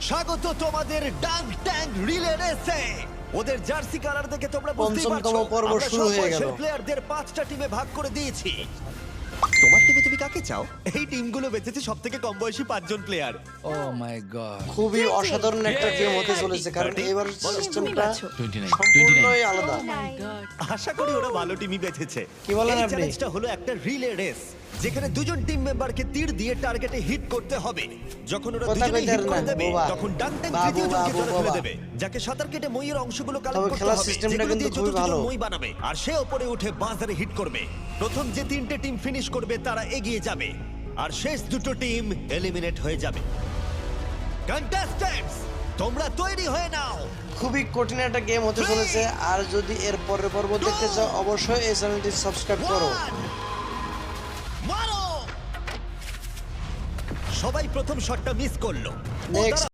স্বাগত তোমাদের dung tank relay রেসে। ওদের জার্সি কালার দেখে তোমরা বুঝতেই পারছো পঞ্চমতম পর্ব আমরা শুরু সব হয়ে গেল। বয়সের প্লেয়ারদের 5টা টিমে ভাগ করে দিয়েছি। তোমার টিমে তুমি কাকে চাও? এই টিমগুলো বেঁচেছে সবথেকে কম বয়সী 5 জন প্লেয়ার। ও মাই গড। খুবই অসাধারণ একটা গেম হতে চলেছে কারণ এবার সিস্টেমটা 29 সম্পূর্ণই আলাদা। আশা করি ওরা ভালো টিমই বেঁচেছে। কি বলেন এই আপনি? চ্যালেঞ্জটা হলো একটা রিলে রেস, যেখানে দুজন টিম মেম্বারকে তীর দিয়ে টার্গেটে হিট করতে হবে। যখন ওরা কথা দুজনেই কইতে হিট করে না, দেবে বোবা। তখন ডাং ট্যাঙ্ক বাবু, তৃতীয় জনকে বাবু, জলে ফেলে বাবা। দেবে, যাকে সাঁতার কেটে মইয়ের অংশগুলো কালেক্ট তবে করতে খেলার হবে, সিস্টেমটা যেগুলো কিন্তু দিয়ে ছোট খুবই ছোট ভালো। মই বানাবে। আর সে ওপরে উঠে বাজারে হিট করবে। প্রথম যে 3টে টিম ফিনিশ করবে তারা এগিয়ে যাবে, আর শেষ দুটো টিম এলিমিনেট হয়ে যাবে। কন্টেস্ট্যান্টস, তোমরা তৈরি হয়ে নাও। খুবই কঠিন একটা গেম হতে চলেছে আর যদি এর পরের পর্ব দেখতে চাও অবশ্যই এই চ্যানেলটি সাবস্ক্রাইব করো। মারো! সবাই প্রথম শটটা মিস করলো। ও, Next. দাঁড়াও।